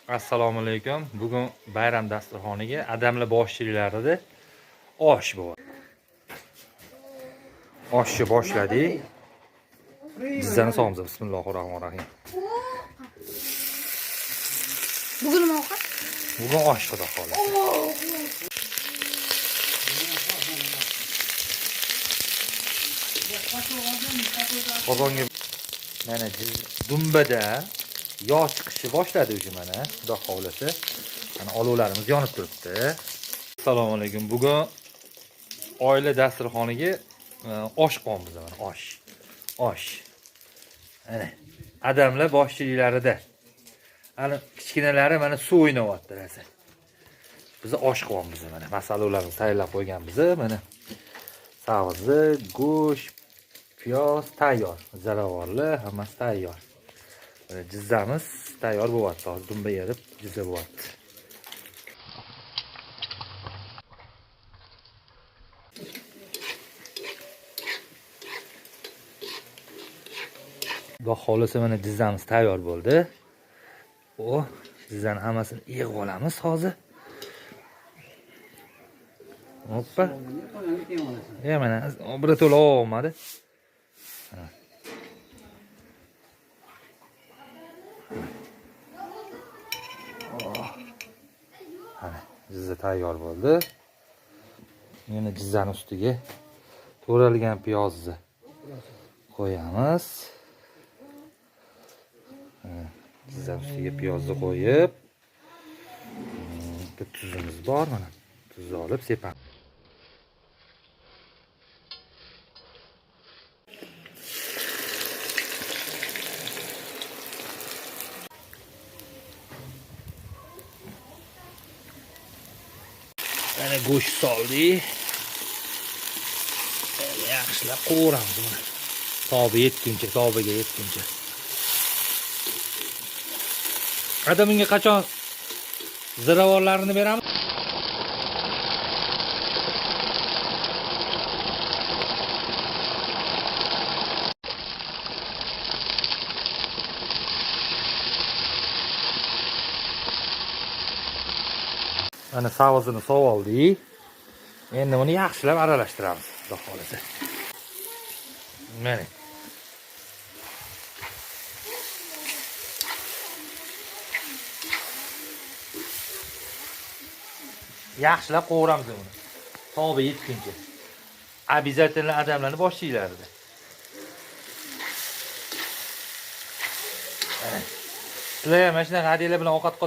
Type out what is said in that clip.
Assalomu alaykum. Bugun bayram dasturxoniga adamli boshchilarida osh bor. Oshni boshladik. Jizzani solamiz. Bismillahirrohmanirrohim. Bugun nima ovqat? Bugun osh xudo xohlasa. Qozonga mana dumbada yog' chiqishi boshladi o'zi mana xudo xohlasa. Mana olovlarimiz yonib turibdi. Assalomu alaykum. Bugun oila dasturxoniga osh qo'yamiz mana osh. Osh. Mana adamlar boshchilarida. Ana kichkinalari mana suv o'ynayapti rasa. Biz osh qo'yamiz mana. Masalalarni tayyorlab qo'yganmiz mana. Savizi, go'sht, piyoz tayyor. Zaravorli hammasi tayyor. Jizzamiz tayyor bo'lyapti. Hozir dumba yerib jizza bo'lyapti. Xudo xohlasa mana jizzamiz tayyor bo'ldi. Jizzani hammasini yig'ib olamiz hozir. Hoppa. Mana bir to'la olmadi. Mana jizza tayyor bo'ldi. Yana jizzani ustiga to'ralgan piyozni qo'yamiz. Jizzani ustiga piyozni qo'yib, bir tuzimiz bor mana. Tuzni olib sepamiz. Mana go'sht soldik. Yaxshilab qovuramiz buni. Tobiga yetguncha. Adamingga qachon ziravorlarini beramiz? Mana savozini sovib oldik. Endi uni yaxshilab aralashtiramiz, xudo xolasa. Mana. Yaxshilab qovuramiz uni. Tobi yetguncha. Обязательно adamlarni boshchilarida. Sizlar ham mana shunaqa hadiylar bilan ovqat